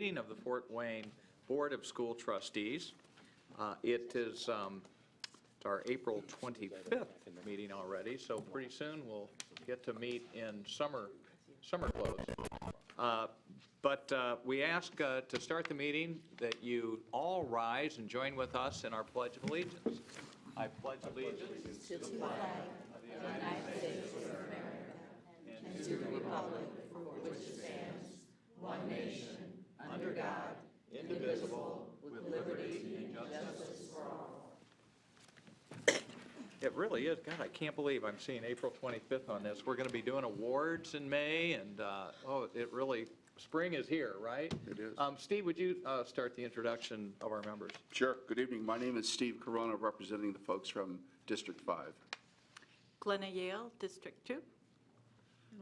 meeting of the Fort Wayne Board of School Trustees. It is our April 25th meeting already, so pretty soon we'll get to meet in summer clothes. But we ask to start the meeting that you all rise and join with us in our Pledge of Allegiance. I pledge allegiance to the flag of the United States of America and to the republic for which it stands, one nation, under God, indivisible, with liberty and justice for all. It really is. God, I can't believe I'm seeing April 25th on this. We're going to be doing awards in May, and it really, spring is here, right? It is. Steve, would you start the introduction of our members? Sure. Good evening. My name is Steve Corona, representing the folks from District 5. Glenna Yale, District 2. And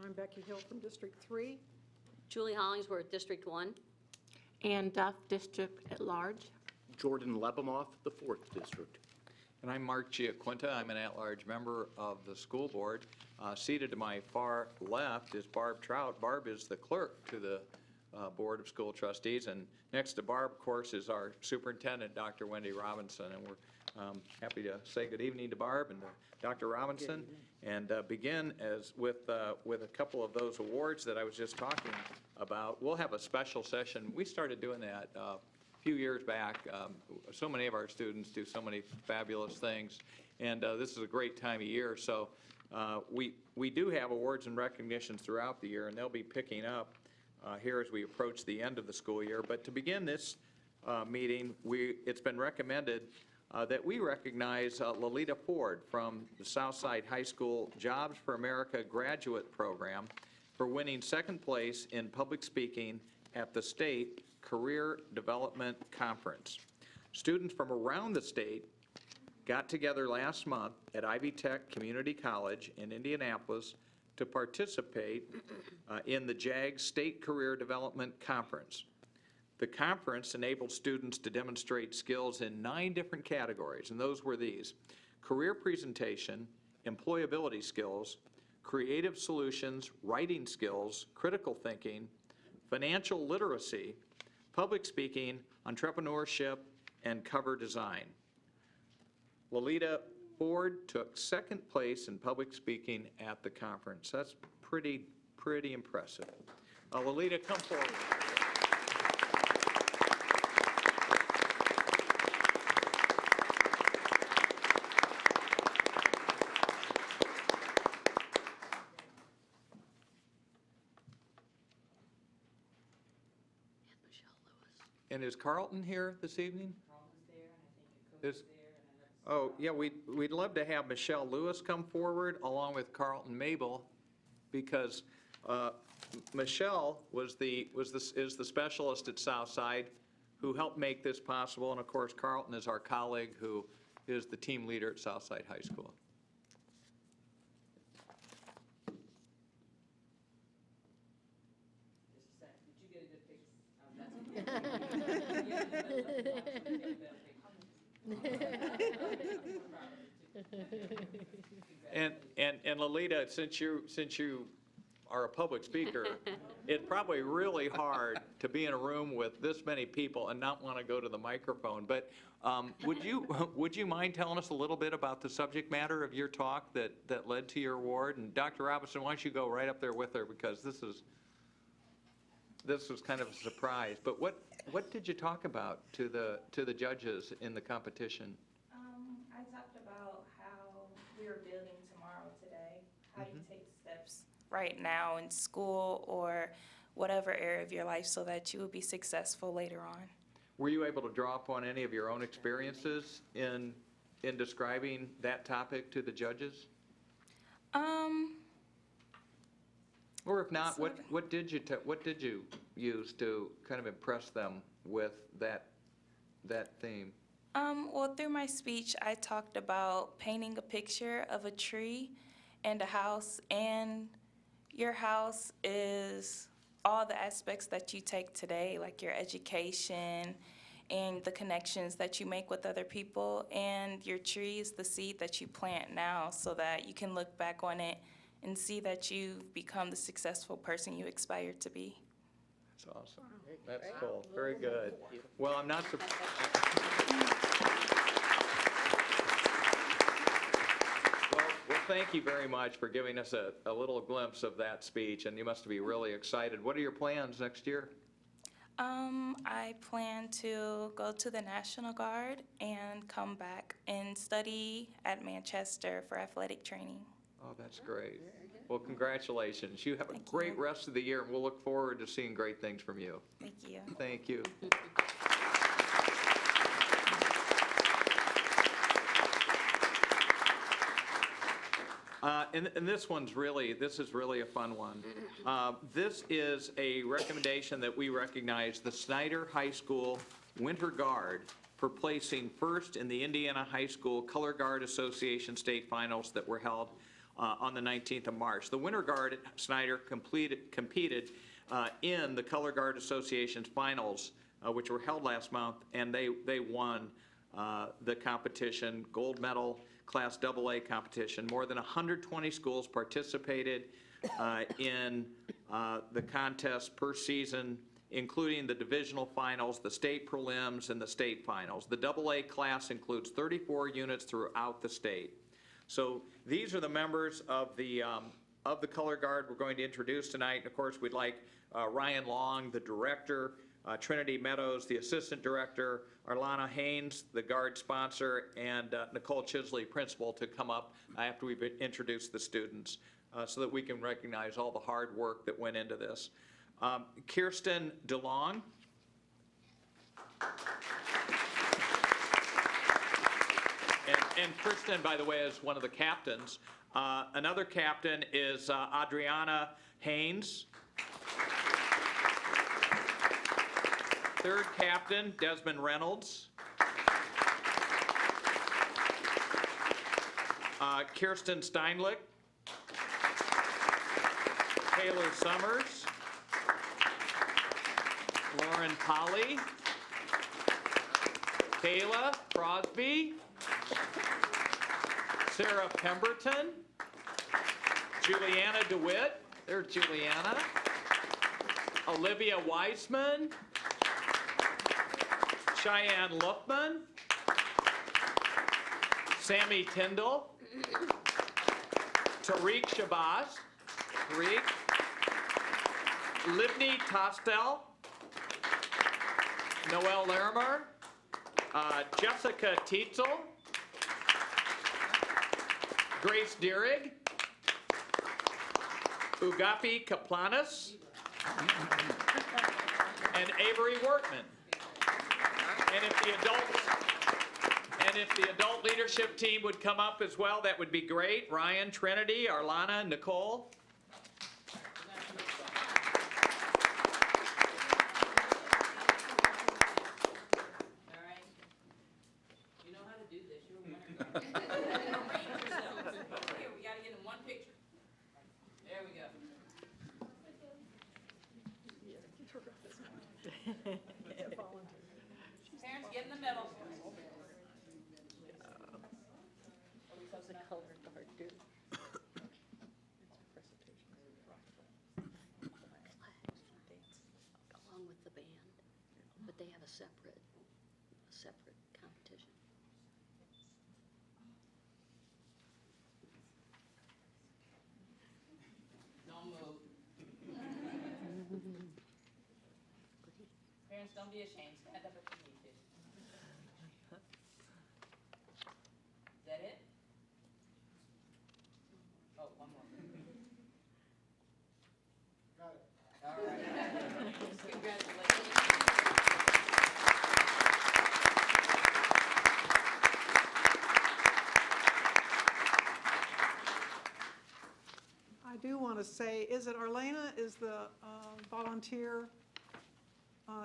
I'm Becky Hill from District 3. Julie Hollingsworth, District 1. And Duff, District at Large. Jordan Lebemoff, the 4th District. And I'm Mark Giaquinta. I'm an at-large member of the school board. Seated to my far left is Barb Trout. Barb is the clerk to the Board of School Trustees. And next to Barb, of course, is our superintendent, Dr. Wendy Robinson. And we're happy to say good evening to Barb and to Dr. Robinson, and begin with a couple of those awards that I was just talking about. We'll have a special session. We started doing that a few years back. So many of our students do so many fabulous things, and this is a great time of year. So we do have awards and recognitions throughout the year, and they'll be picking up here as we approach the end of the school year. But to begin this meeting, it's been recommended that we recognize Lolita Ford from the Southside High School Jobs for America graduate program for winning second place in public speaking at the State Career Development Conference. Students from around the state got together last month at Ivy Tech Community College in Indianapolis to participate in the JAG State Career Development Conference. The conference enabled students to demonstrate skills in 9 different categories, and those were these: career presentation, employability skills, creative solutions, writing skills, critical thinking, financial literacy, public speaking, entrepreneurship, and cover design. Lolita Ford took second place in public speaking at the conference. That's pretty impressive. Lolita, come forward. And is Carlton here this evening? Carlton's there, and I think your coach is there. Oh, yeah, we'd love to have Michelle Lewis come forward along with Carlton Mabel, because Michelle is the specialist at Southside who helped make this possible, and of course Carlton is our colleague who is the team leader at Southside High School. Just a second. Did you get a good picture? And Lolita, since you are a public speaker, it's probably really hard to be in a room with this many people and not want to go to the microphone. But would you mind telling us a little bit about the subject matter of your talk that led to your award? And Dr. Robinson, why don't you go right up there with her, because this was kind of a surprise. But what did you talk about to the judges in the competition? I talked about how we are building tomorrow today, how you take steps right now in school or whatever area of your life so that you will be successful later on. Were you able to draw upon any of your own experiences in describing that topic to the judges? Or if not, what did you use to kind of impress them with that theme? Well, through my speech, I talked about painting a picture of a tree and a house, and your house is all the aspects that you take today, like your education and the connections that you make with other people, and your tree is the seed that you plant now so that you can look back on it and see that you've become the successful person you aspire to be. That's awesome. That's cool. Very good. Well, I'm not surprised. Well, thank you very much for giving us a little glimpse of that speech, and you must be really excited. What are your plans next year? I plan to go to the National Guard and come back and study at Manchester for athletic training. Oh, that's great. Well, congratulations. You have a Thank great you. rest of the year, and we'll look forward to seeing great things from you. Thank you. Thank you. And this is really a fun one. This is a recommendation that we recognize the Snyder High School Winter Guard for placing first in the Indiana High School Color Guard Association state finals that were held on the 19th of March. The Winter Guard at Snyder competed in the Color Guard Association's finals, which were held last month, and they won the competition, gold medal, Class AA competition. More than 120 schools participated in the contest per season, including the divisional finals, the state prelims, and the state finals. The AA class includes 34 units throughout the state. So these are the members of the Color Guard we're going to introduce tonight. And of course, we'd like Ryan Long, the director, Trinity Meadows, the assistant director, Arlana Haynes, the Guard sponsor, and Nicole Chisley, principal, to come up after we've introduced the students so that we can recognize all the hard work that went into this. Kirsten DeLong. And Kirsten, by the way, is one of the captains. Another captain is Adriana Haynes. Third captain, Desmond Reynolds. Kirsten Steinlich. Taylor Summers. Lauren Polly. Kayla Crosby. Sarah Pemberton. Juliana DeWitt. There's Juliana. Olivia Weissman. Cheyenne Luffman, Sammy Tyndall, Tariq Shabazz, Libni Tostel, Noelle Larimer, Jessica Tietzel, Grace Dierig, Ugapi Kaplanis, and Avery Wortman. And if the adult leadership team would come up as well, that would be great. Ryan, Trinity, Arlana, Nicole. All right. You know how to do this, you're a winner. Arrange yourselves. Here, we gotta get in one picture. There we go. Parents, get in the middle. Along with the band, but they have a separate competition. Don't move. Parents, don't be ashamed. Stand up if you need to. Is that it? Oh, one more. Got it. All right. Congratulations. I do want to say, is it Arlena is the volunteer?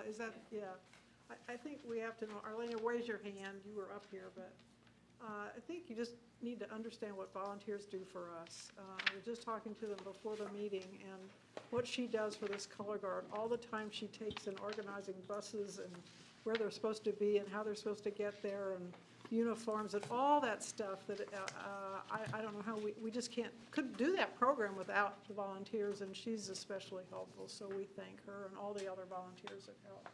Is that, yeah. I think we have to know, Arlena, raise your hand, you were up here, but I think you just need to understand what volunteers do for us. I was just talking to them before the meeting, and what she does for this color guard, all the time she takes in organizing buses and where they're supposed to be and how they're supposed to get there, and uniforms and all that stuff that, I don't know how we just couldn't do that program without the volunteers, and she's especially helpful, so we thank her and all the other volunteers that help.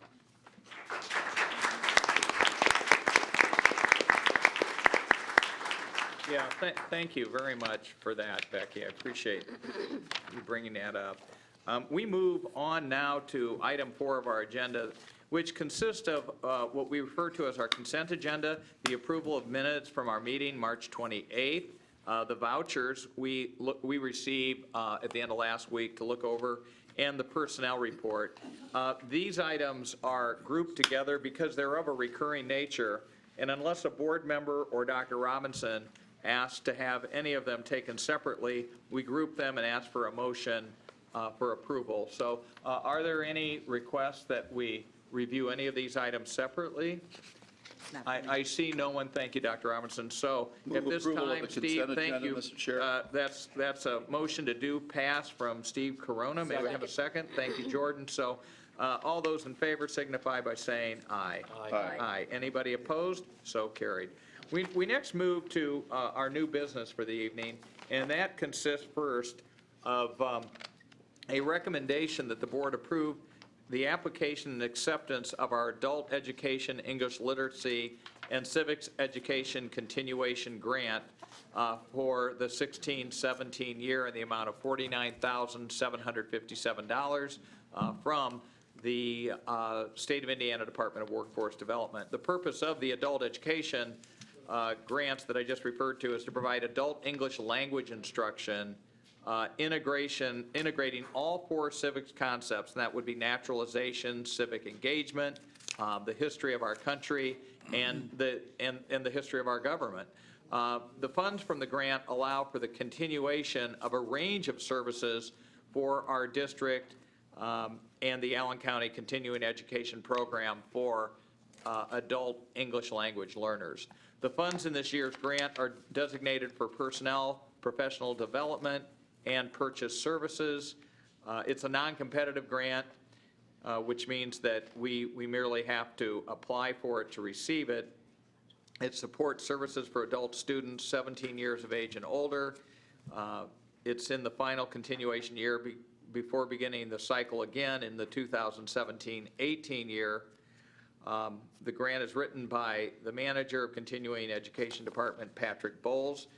Yeah, thank you very much for that, Becky. I appreciate you bringing that up. We move on now to item 4 of our agenda, which consists of what we refer to as our consent agenda, the approval of minutes from our meeting March 28th, the vouchers we received at the end of last week to look over, and the personnel report. These items are grouped together because they're of a recurring nature, and unless a board member or Dr. Robinson asked to have any of them taken separately, we group them and ask for a motion for approval. So are there any requests that we review any of these items separately? I see no one. Thank you, Dr. Robinson. So at Move this approval of time, the Steve, consent thank agenda, you. Mr. Chair. That's a motion to do pass from Steve Corona. May we have a second? Thank you, Jordan. So all those in favor signify by saying aye. Aye. Aye. Anybody opposed? So carried. We next move to our new business for the evening, and that consists first of a recommendation that the board approve the application and acceptance of our adult education, English literacy, and civics education continuation grant for the 16-17 year in the amount of $49,757 from the State of Indiana Department of Workforce Development. The purpose of the adult education grants that I just referred to is to provide adult English language instruction, integrating all 4 civics concepts, and that would be naturalization, civic engagement, the history of our country, and the history of our government. The funds from the grant allow for the continuation of a range of services for our district and the Allen County Continuing Education Program for adult English language learners. The funds in this year's grant are designated for personnel, professional development, and purchase services. It's a non-competitive grant, which means that we merely have to apply for it to receive it. It supports services for adult students 17 years of age and older. It's in the final continuation year before beginning the cycle again in the 2017-18 year. The grant is written by the manager of Continuing Education Department, Patrick Bowles,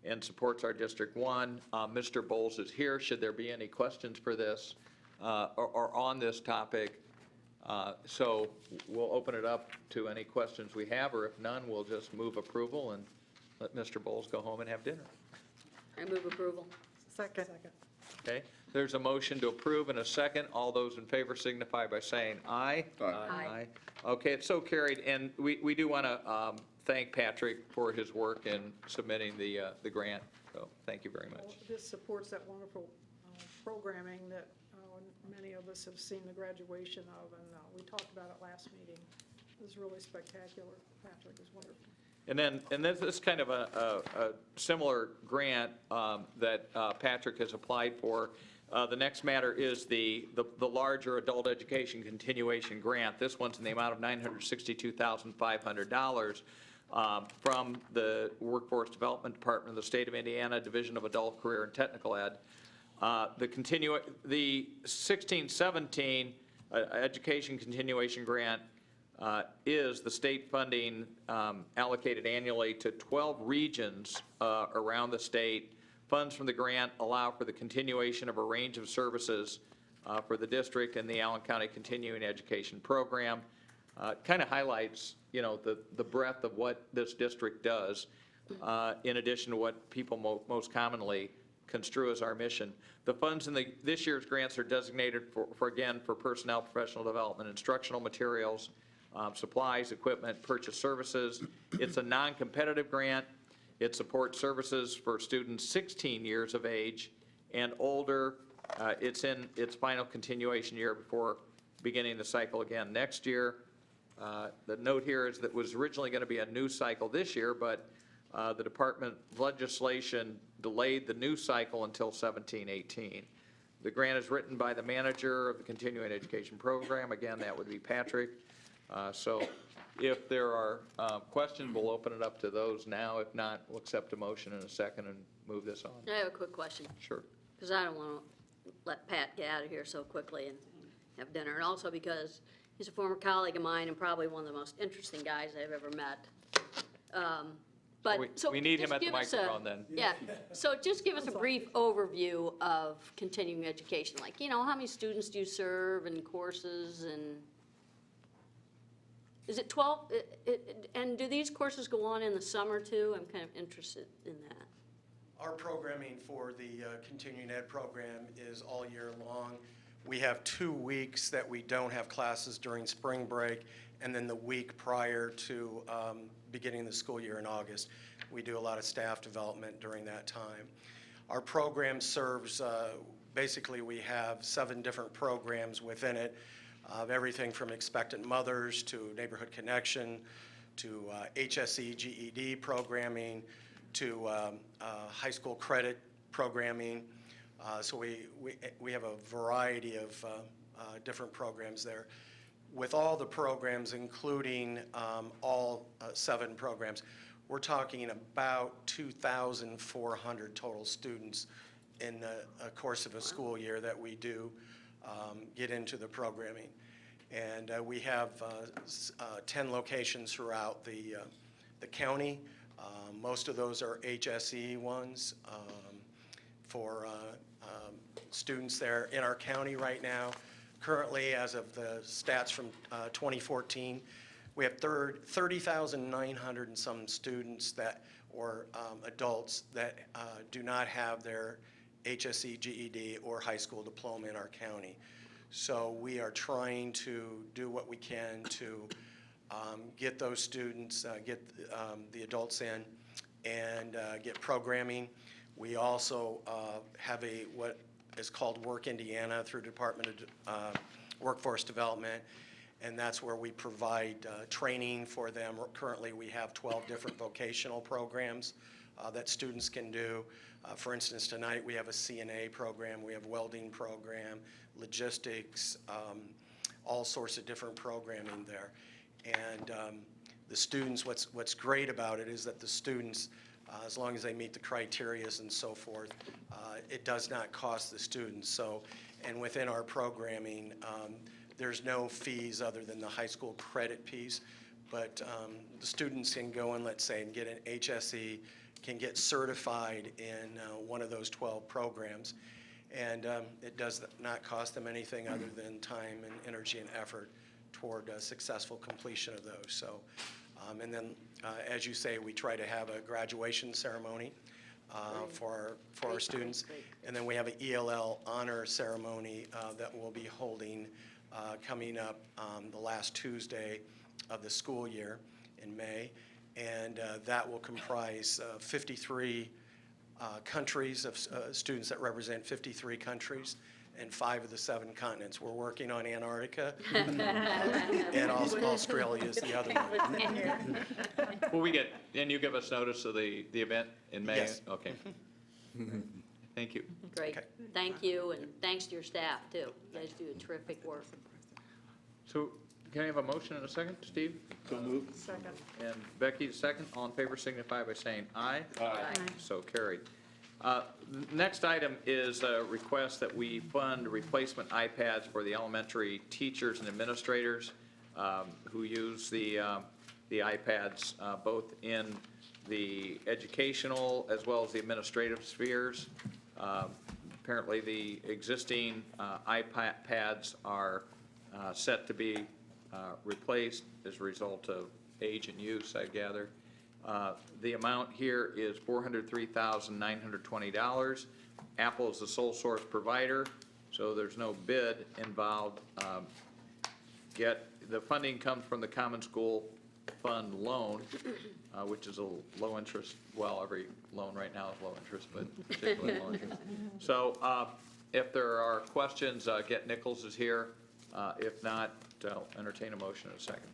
and supports our District 1. Mr. Bowles is here. Should there be any questions for this or on this topic? So we'll open it up to any questions we have, or if none, we'll just move approval and let Mr. Bowles go home and have dinner. I move approval. Second. Okay? There's a motion to approve and a second. All those in favor signify by saying aye. Aye. Okay, it's so carried, and we do want to thank Patrick for his work in submitting the grant, so thank you very much. This supports that wonderful programming that many of us have seen the graduation of, and we talked about it last meeting. It was really spectacular. Patrick is wonderful. And this is kind of a similar grant that Patrick has applied for. The next matter is the larger adult education continuation grant. This one's in the amount of $962,500 from the Workforce Development Department of the State of Indiana, Division of Adult Career and Technical Ed. The 16-17 education continuation grant is the state funding allocated annually to 12 regions around the state. Funds from the grant allow for the continuation of a range of services for the district and the Allen County Continuing Education Program. Kind of highlights, the breadth of what this district does, in addition to what people most commonly construe as our mission. The funds in this year's grants are designated for personnel, professional development, instructional materials, supplies, equipment, purchase services. It's a non-competitive grant. It supports services for students 16 years of age and older. It's in its final continuation year before beginning the cycle again next year. The note here is that it was originally going to be a new cycle this year, but the department legislation delayed the new cycle until 17-18. The grant is written by the manager of the Continuing Education Program. Again, that would be Patrick. So if there are questions, we'll open it up to those now. If not, we'll accept a motion in a second and move this on. I have a quick question, Sure. because I don't want to let Pat get out of here so quickly and have dinner, and also because he's a former colleague of mine and probably one of the most interesting guys I've ever met. But, so We need him just at the give us a- microphone then. Yeah, so just give us a brief overview of continuing education, like, you know, how many students do you serve and courses, and is it 12, and do these courses go on in the summer too? I'm kind of interested in that. Our programming for the continuing ed program is all year long. We have 2 weeks that we don't have classes during spring break, and then the week prior to beginning the school year in August. We do a lot of staff development during that time. Our program serves, basically we have 7 different programs within it, of everything from expectant mothers to neighborhood connection, to HSE GED programming, to high school credit programming. So we have a variety of different programs there. With all the programs, including all 7 programs, we're talking about 2,400 total students in a course of a school year that we do get into the programming. And we have 10 locations throughout the county. Most of those are HSE ones for students there in our county right now. Currently, as of the stats from 2014, we have 30,900 and some students that, or adults that do not have their HSE GED or high school diploma in our county. So we are trying to do what we can to get those students, get the adults in, and get programming. We also have what is called Work Indiana through Department of Workforce Development, and that's where we provide training for them. Currently, we have 12 different vocational programs that students can do. For instance, tonight we have a CNA program, we have welding program, logistics, all sorts of different programming there. And the students, what's great about it is that the students, as long as they meet the criterias and so forth, it does not cost the students. So, and within our programming, there's no fees other than the high school credit piece, but the students can go and, let's say, and get an HSE, can get certified in one of those 12 programs. And it does not cost them anything other than time and energy and effort toward successful completion of those. So, and then, as you say, we try to have a graduation ceremony for our students. And then we have an ELL honor ceremony that we'll be holding coming up the last Tuesday of the school year in May. And that will comprise 53 countries of students that represent 53 countries and 5 of the 7 continents. We're working on Antarctica, and also Australia is the other one. Will we get, and you give us notice of the event in May? Yes. Okay. Thank you. Great, Okay. thank you, and thanks to your staff too. You guys do a terrific work. So can I have a motion in a second, Steve? So moved. Second. And Becky, second. All in favor signify by saying aye. Aye. So carried. Next item is a request that we fund replacement iPads for the elementary teachers and administrators who use the iPads both in the educational as well as the administrative spheres. Apparently, the existing iPads are set to be replaced as a result of age and use, I gather. The amount here is $403,920. Apple is the sole source provider, so there's no bid involved. Yet the funding comes from the Common School Fund loan, which is a low interest, well, every loan right now is low interest, but particularly low interest. So if there are questions, Get Nichols is here. If not, I'll entertain a motion in a second.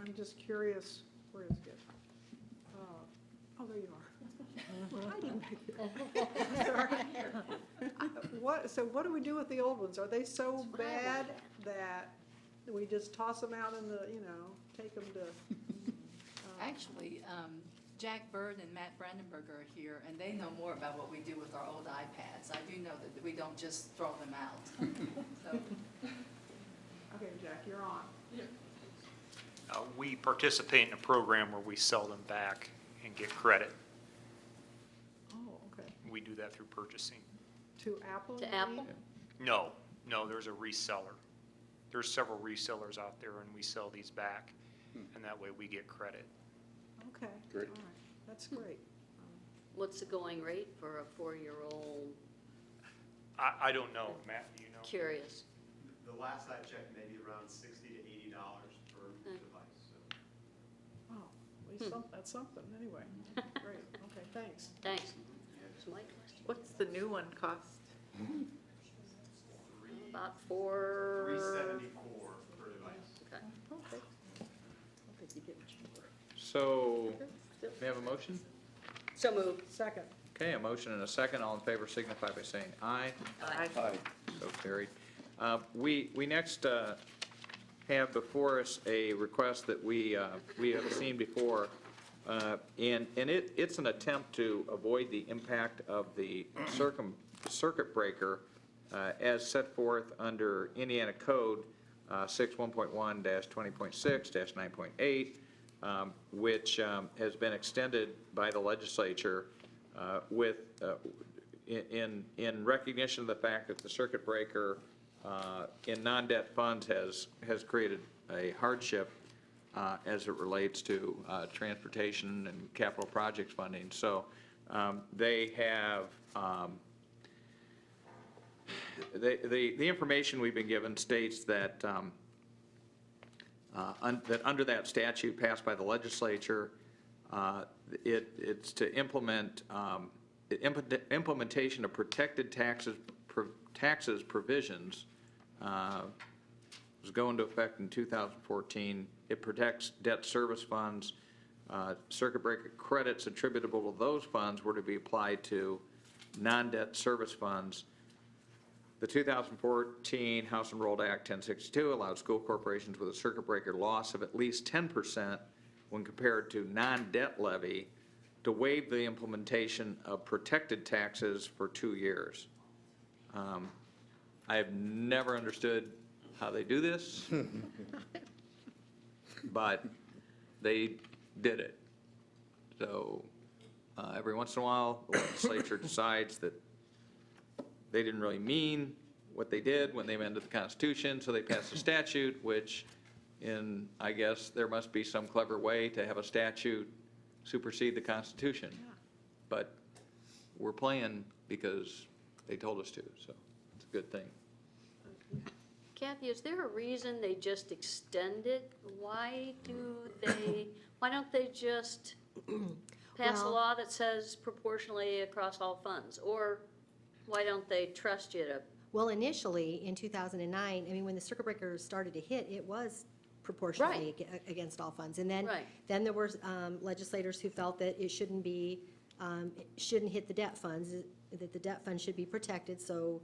I'm just curious, where is it? Oh, there you are. Hiding back here. Sorry. So what do we do with the old ones? Are they so bad that we just toss them out in the, take them to, Actually, Jack Bird and Matt Brandenburg are here, and they know more about what we do with our old iPads. I do know that we don't just throw them out. So, okay, Jack, you're on. We participate in a program where we sell them back and get credit. Oh, okay. We do that through purchasing. To Apple? To you Apple? mean? No, there's a reseller. There's several resellers out there, and we sell these back, and that way we get credit. Okay. Great. All right, that's great. What's the going rate for a 4-year-old? I don't know, Matt, do you know? Curious. The last I checked, maybe around $60 to $80 per device, so. Oh, at least that's something, anyway. Great, okay, thanks. Thanks. That's my question. What's the new one cost? About 4. $374 per device. Okay. Okay. I think you get cheaper. So, may I have a motion? So moved. Second. Okay, a motion and a second. All in favor signify by saying aye. Aye. So carried. We next have before us a request that we have seen before, and it's an attempt to avoid the impact of the circuit breaker as set forth under Indiana Code 61.1-20.6-9.8, which has been extended by the legislature with in recognition of the fact that the circuit breaker in non-debt funds has created a hardship as it relates to transportation and capital projects funding. So they have, the information we've been given states that that under that statute passed by the legislature, it's to implement implementation of protected taxes provisions was going to effect in 2014. It protects debt service funds. Circuit breaker credits attributable to those funds were to be applied to non-debt service funds. The 2014 House Enrolled Act 1062 allowed school corporations with a circuit breaker loss of at least 10% when compared to non-debt levy to waive the implementation of protected taxes for 2 years. I have never understood how they do this, but they did it. So every once in a while, the legislature decides that they didn't really mean what they did when they amended the Constitution, so they passed a statute, which I guess there must be some clever way to have a statute supersede the Constitution. But we're playing because they told us to, so it's a good thing. Kathy, is there a reason they just extend it? Why don't they just pass a Well- law that says proportionally across all funds? Or why don't they trust you to, Well, initially, in 2009, I mean, when the circuit breaker started to hit, it was proportionally against all funds. And then, Right. then there were legislators who felt that it shouldn't hit the debt funds, that the debt fund should be protected, so,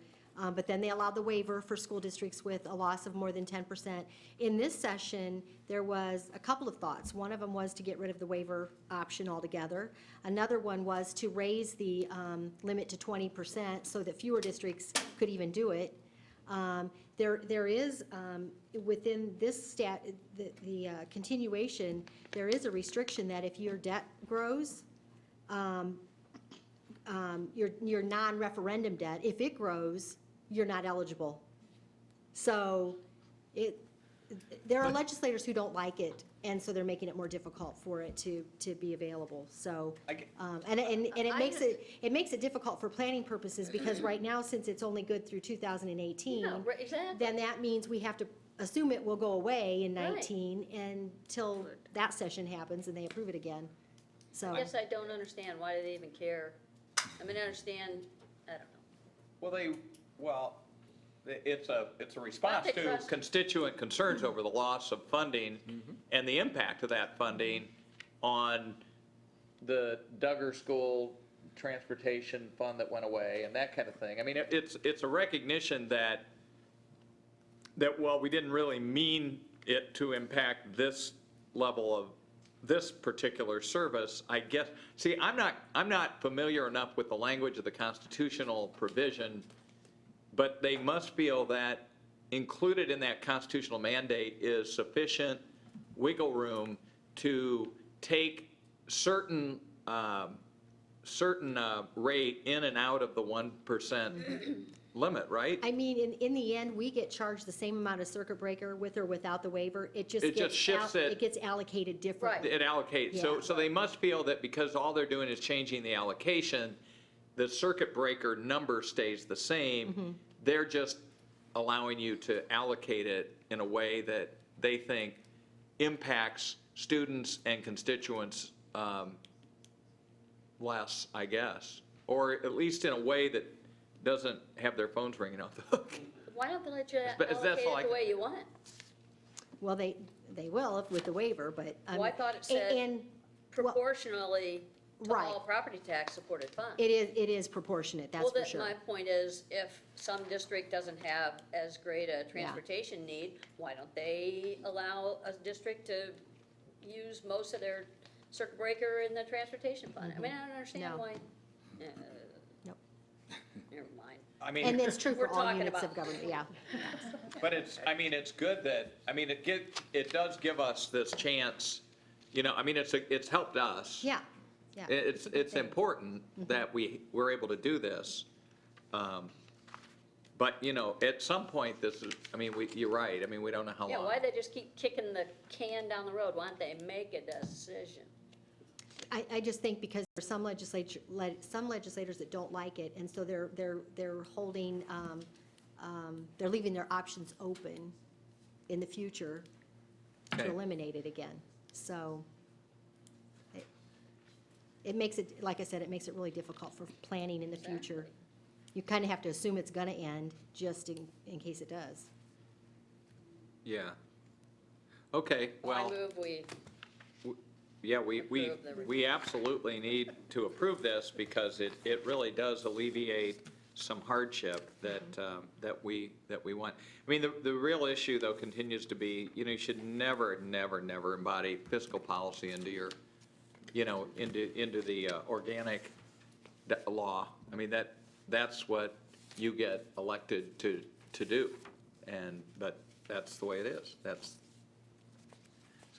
but then they allowed the waiver for school districts with a loss of more than 10%. In this session, there was a couple of thoughts. One of them was to get rid of the waiver option altogether. Another one was to raise the limit to 20% so that fewer districts could even do it. There is, within this the continuation, there is a restriction that if your debt grows, your non-referendum debt, if it grows, you're not eligible. So there are legislators who don't like it, and so they're making it more difficult for it to be available. So, and it makes it difficult for planning purposes, because right now, since it's only good through 2018, exactly. then that means we have to assume it will go away in 19 until that session happens and they approve it again. So. I guess I don't understand, why do they even care? I mean, I understand, I don't know. It's a response Well, they to trust- constituent concerns over the loss of funding and the impact of that funding on the Duggar School transportation fund that went away and that kind of thing. I mean, it's a recognition that well, we didn't really mean it to impact this level of, this particular service, I guess. See, I'm not familiar enough with the language of the constitutional provision, but they must feel that included in that constitutional mandate is sufficient wiggle room to take certain rate in and out of the 1% limit, right? I mean, in the end, we get charged the same amount of circuit breaker with or without the waiver. It just It just gets, shifts it. it gets allocated differently. It allocates, Yeah. so they must feel that because all they're doing is changing the allocation, the circuit breaker number stays the same. They're just allowing you to allocate it in a way that they think impacts students and constituents less, I guess. Or at least in a way that doesn't have their phones ringing off the hook. Why don't they let you But is that allocate it like- the way you want it? Well, they will with the waiver, but. Well, I thought it said and- proportionally to Right. all property tax supported funds. It is proportionate, that's Well, for that, sure. my point is, if some district doesn't have as great a transportation need, why don't they allow a district to use most of their circuit breaker in the transportation fund? I mean, I don't understand No. why. Nope. Never mind. I mean. And it's true We're for all talking units about- of government, yeah. But it's, I mean, it's good that, I mean, it does give us this chance, you know, I mean, it's helped us. Yeah, yeah. It's important that we're able to do this. But, you know, at some point, this is, I mean, you're right, I mean, we don't know how long. Yeah, why they just keep kicking the can down the road? Why don't they make a decision? I just think because there's some legislators that don't like it, and so they're holding, they're leaving their options open in the future to Okay. eliminate it again. So it makes it, like I said, it makes it really difficult for planning in the future. You kind of have to assume it's gonna end, just in case it does. Yeah. Okay, I well, move we, yeah, we approve the- absolutely need to approve this because it really does alleviate some hardship that we want. I mean, the real issue, though, continues to be, you know, you should never embody fiscal policy into your, you know, into the organic law. I mean, that's what you get elected to do, but that's the way it is.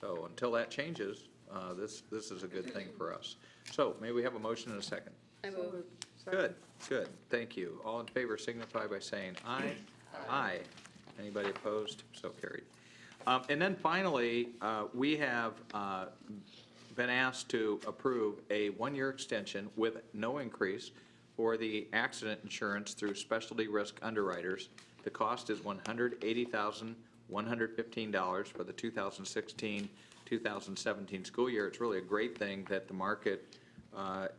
So until that changes, this is a good thing for us. So may we have a motion and a second? I move. Good, thank you. All in favor signify by saying aye. Aye. Anybody opposed? So carried. And then finally, we have been asked to approve a one-year extension with no increase for the accident insurance through specialty risk underwriters. The cost is $180,115 for the 2016-2017 school year. It's really a great thing that the market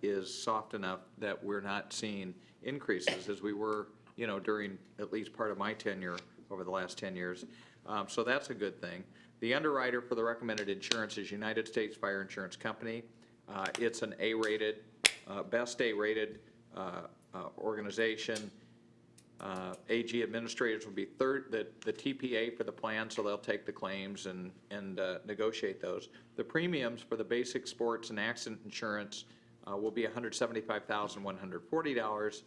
is soft enough that we're not seeing increases as we were, you know, during at least part of my tenure over the last 10 years. So that's a good thing. The underwriter for the recommended insurance is United States Fire Insurance Company. It's an A-rated, best A-rated organization. AG administrators will be the TPA for the plan, so they'll take the claims and negotiate those. The premiums for the basic sports and accident insurance will be $175,140.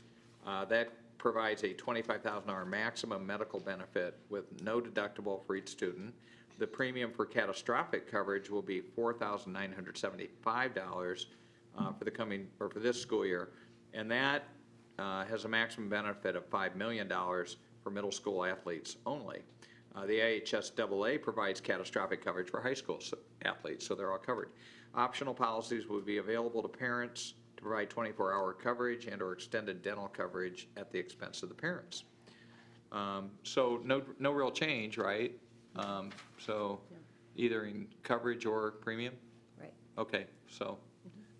That provides a $25,000 maximum medical benefit with no deductible for each student. The premium for catastrophic coverage will be $4,975 for this school year, and that has a maximum benefit of $5 million for middle school athletes only. The IHSAA provides catastrophic coverage for high school athletes, so they're all covered. Optional policies will be available to parents to provide 24-hour coverage and or extended dental coverage at the expense of the parents. So no real change, right? So either in coverage or premium? Right. Okay, so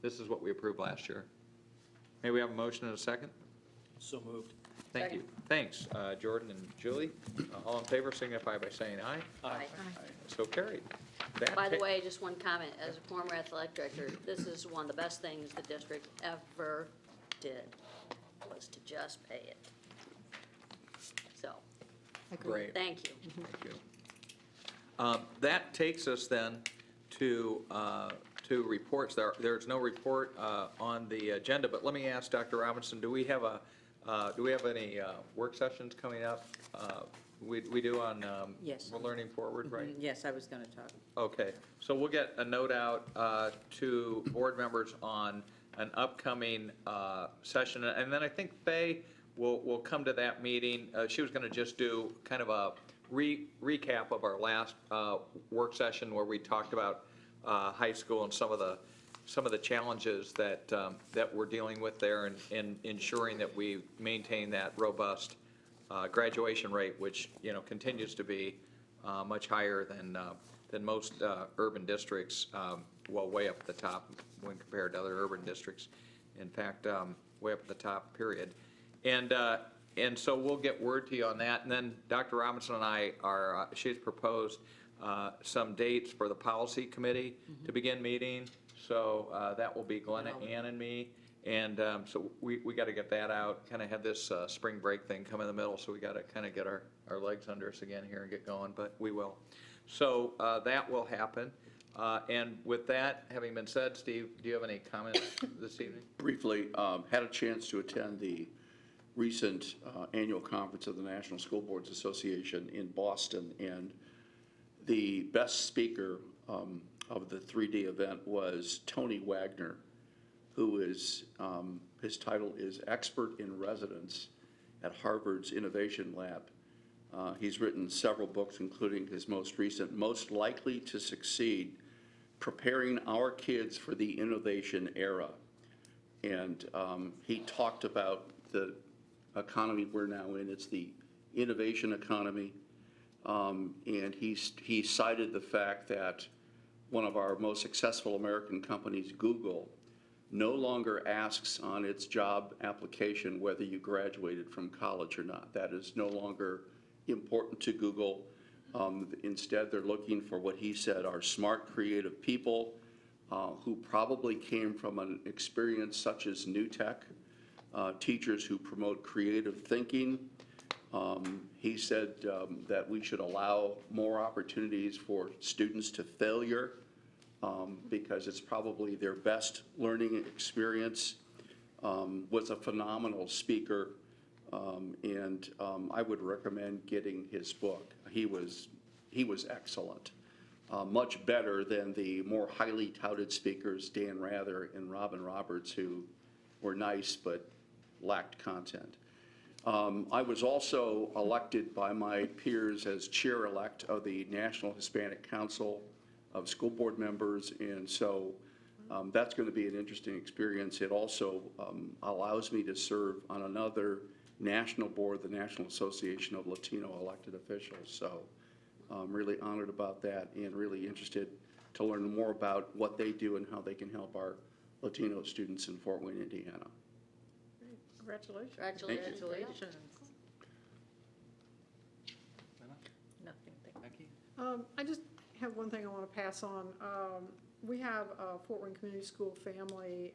this is what we approved last year. May we have a motion and a second? So moved. Thank you. Thanks, Jordan and Julie. All in favor signify by saying aye. Aye. So carried. That By the ta- way, just one comment, as a former athletic director, this is one of the best things the district ever did, was to just pay it. So, Great. Thank you. Thank you. That takes us then to reports. There's no report on the agenda, but let me ask Dr. Robinson, do we have any work sessions coming up? We do on Yes. We're Learning Forward, right? Yes, I was going to talk. Okay, so we'll get a note out to board members on an upcoming session, and then I think Faye will come to that meeting. She was going to just do kind of a recap of our last work session where we talked about high school and some of the challenges that we're dealing with there, and ensuring that we maintain that robust graduation rate, which continues to be much higher than most urban districts, well, way up at the top when compared to other urban districts. In fact, way up at the top, period. And so we'll get word to you on that. And then Dr. Robinson and I she's proposed some dates for the policy committee to begin meeting. So that will be Glenna, Ann, and me. And so we got to get that out, kind of have this spring break thing come in the middle, so we got to kind of get our legs under us again here and get going, but we will. So that will happen. And with that having been said, Steve, do you have any comments this evening? Briefly, had a chance to attend the recent annual conference of the National School Boards Association in Boston, and the best speaker of the 3D event was Tony Wagner, who is, his title is Expert in Residence at Harvard's Innovation Lab. He's written several books, including his most recent, Most Likely to Succeed, Preparing Our Kids for the Innovation Era. And he talked about the economy we're now in. It's the innovation economy. And he cited the fact that one of our most successful American companies, Google, no longer asks on its job application whether you graduated from college or not. That is no longer important to Google. Instead, they're looking for what he said are smart, creative people who probably came from an experience such as New Tech, teachers who promote creative thinking. He said that we should allow more opportunities for students to failure because it's probably their best learning experience. Was a phenomenal speaker, and I would recommend getting his book. He was excellent, much better than the more highly touted speakers, Dan Rather and Robin Roberts, who were nice but lacked content. I was also elected by my peers as chair-elect of the National Hispanic Council of School Board Members, and so that's going to be an interesting experience. It also allows me to serve on another national board, the National Association of Latino Elected Officials. So I'm really honored about that and really interested to learn more about what they do and how they can help our Latino students in Fort Wayne, Indiana. Congratulations. Congratulations. Congratulations. Nothing, thank you. I just have one thing I want to pass on. We have a Fort Wayne Community School family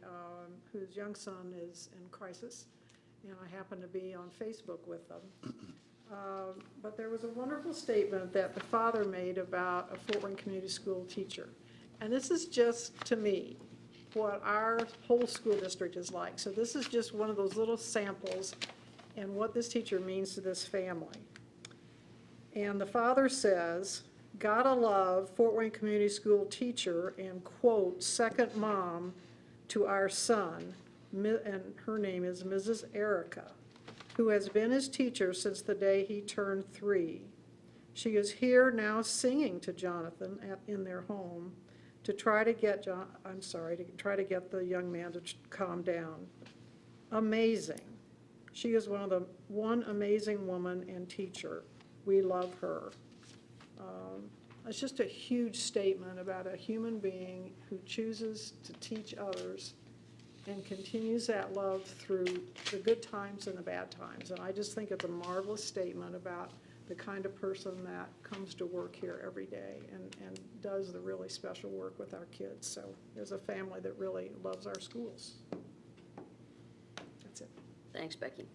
whose young son is in crisis, and I happen to be on Facebook with them. But there was a wonderful statement that the father made about a Fort Wayne Community School teacher. And this is just, to me, what our whole school district is like. So this is just one of those little samples and what this teacher means to this family. And the father says, "Gotta love Fort Wayne Community School teacher and quote, second mom to our son," and her name is Mrs. Erica, "who has been his teacher since the day he turned 3. She is here now singing to Jonathan in their home to try to get the young man to calm down. Amazing. She is one amazing woman and teacher. We love her." It's just a huge statement about a human being who chooses to teach others and continues that love through the good times and the bad times. And I just think it's a marvelous statement about the kind of person that comes to work here every day and does the really special work with our kids. So there's a family that really loves our schools. That's it. Thanks, Becky.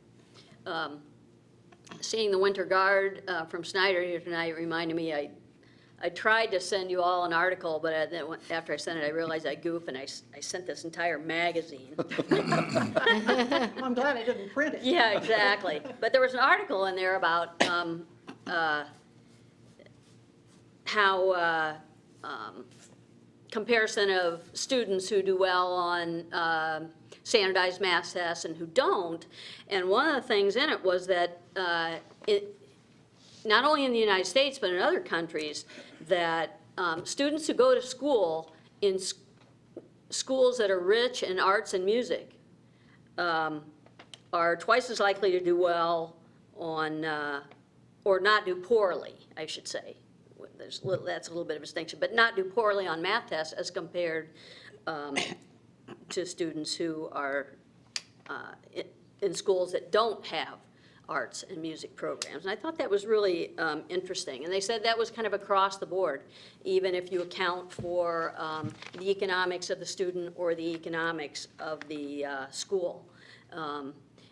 seeing the Winter Guard from Snyder here tonight reminded me, I tried to send you all an article, but then after I sent it, I realized I goofed and I sent this entire magazine. I'm glad I didn't print it. Yeah, exactly. But there was an article in there about how comparison of students who do well on standardized math tests and who don't. And one of the things in it was that not only in the United States, but in other countries, that students who go to school in schools that are rich in arts and music are twice as likely to do well on, or not do poorly, I should say. That's a little bit of a distinction, but not do poorly on math tests as compared to students who are in schools that don't have arts and music programs. And I thought that was really interesting. And they said that was kind of across the board, even if you account for the economics of the student or the economics of the school.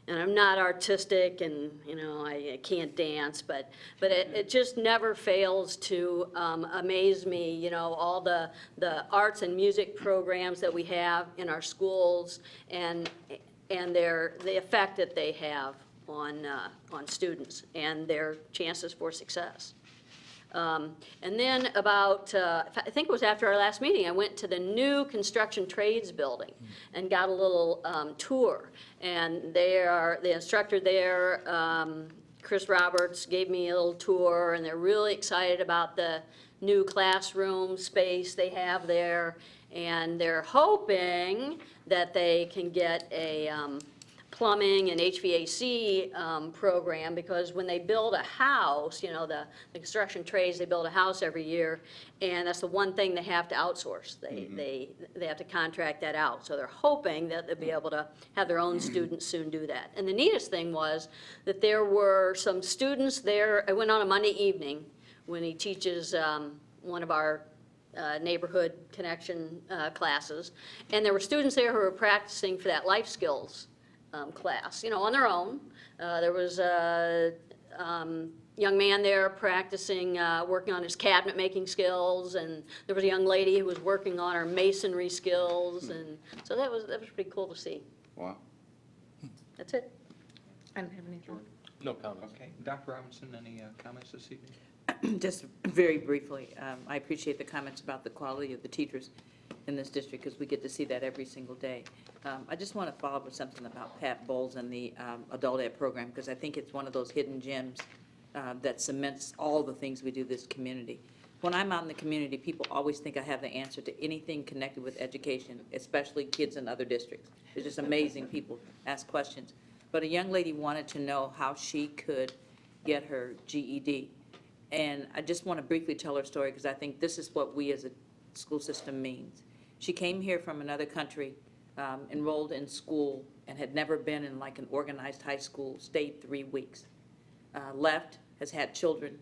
And I'm not artistic, and I can't dance, but it just never fails to amaze me. All the arts and music programs that we have in our schools, and the effect that they have on students and their chances for success. And then about, I think it was after our last meeting, I went to the new construction trades building and got a little tour. And the instructor there, Chris Roberts, gave me a little tour, and they're really excited about the new classroom space they have there. And they're hoping that they can get a plumbing and HVAC program, because when they build a house, the construction trades, they build a house every year, and that's the one thing they have to outsource. They have to contract that out. So they're hoping that they'll be able to have their own students soon do that. And the neatest thing was that there were some students there. I went on a Monday evening when he teaches one of our neighborhood connection classes, and there were students there who were practicing for that life skills class, on their own. There was a young man there practicing, working on his cabinet making skills, and there was a young lady who was working on her masonry skills, and so that was pretty cool to see. Wow. That's it. I don't have anything. No comments. Okay. Dr. Robinson, any comments this evening? Just very briefly, I appreciate the comments about the quality of the teachers in this district, because we get to see that every single day. I just want to follow up with something about Pat Bowles and the adult ed program, because I think it's one of those hidden gems that cements all the things we do this community. When I'm out in the community, people always think I have the answer to anything connected with education, especially kids in other districts. It's just amazing. People ask questions. But a young lady wanted to know how she could get her GED. And I just want to briefly tell her story, because I think this is what we as a school system means. She came here from another country, enrolled in school, and had never been in like an organized high school, stayed 3 weeks. Left, has had children,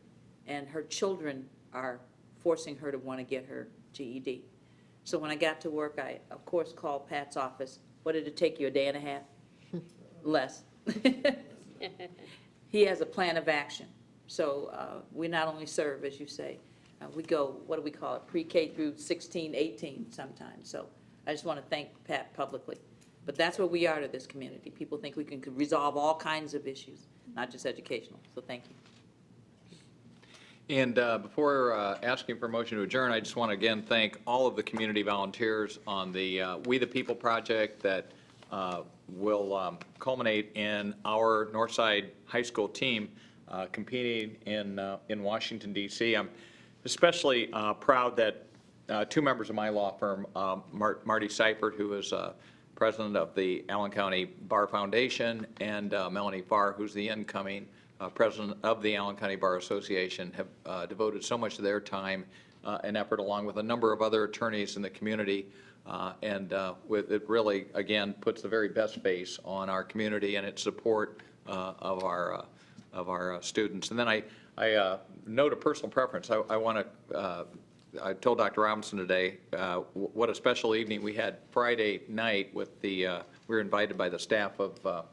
and her children are forcing her to want to get her GED. So when I got to work, I, of course, called Pat's office. What did it take you, a day and a half? Less. He has a plan of action. So we not only serve, as you say, we go, what do we call it, pre-K through 16, 18 sometimes. So I just want to thank Pat publicly. But that's what we are to this community. People think we can resolve all kinds of issues, not just educational. So thank you. And before asking for a motion to adjourn, I just want to again thank all of the community volunteers on the We the People project that will culminate in our Northside High School team competing in Washington, D.C. I'm especially proud that two members of my law firm, Marty Seifert, who is president of the Allen County Bar Foundation, and Melanie Farr, who's the incoming president of the Allen County Bar Association, have devoted so much of their time and effort, along with a number of other attorneys in the community. And it really, again, puts the very best face on our community and its support of our students. And then I note a personal preference. I want to, I told Dr. Robinson today what a special evening we had Friday night with the, we were invited by the staff of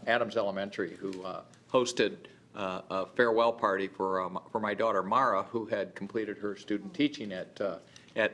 Adams Elementary, who hosted a farewell party for my daughter Mara, who had completed her student teaching at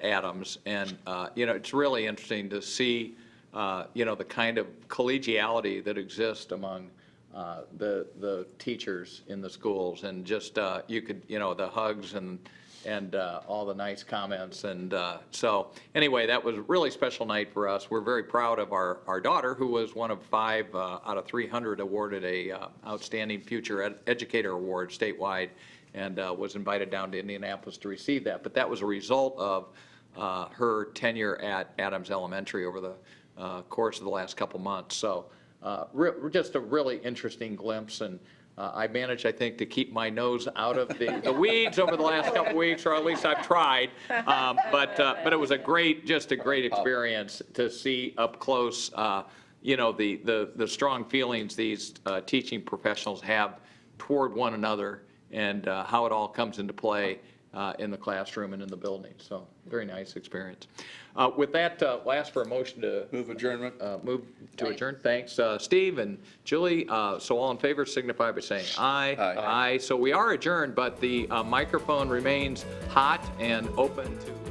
Adams. And, it's really interesting to see, the kind of collegiality that exists among the teachers in the schools. And just, you could, the hugs and all the nice comments. And so, anyway, that was a really special night for us. We're very proud of our daughter, who was one of 5 out of 300 awarded a Outstanding Future Educator Award statewide, and was invited down to Indianapolis to receive that. But that was a result of her tenure at Adams Elementary over the course of the last couple months. So just a really interesting glimpse. And I managed, I think, to keep my nose out of the weeds over the last couple weeks, or at least I've tried. But it was just a great experience to see up close, the strong feelings these teaching professionals have toward one another, and how it all comes into play in the classroom and in the building. So, very nice experience. With that, we'll ask for a motion to Move adjournment. move to adjourn. Thanks, Steve and Julie. So all in favor signify by saying aye. Aye. Aye. So we are adjourned, but the microphone remains hot and open to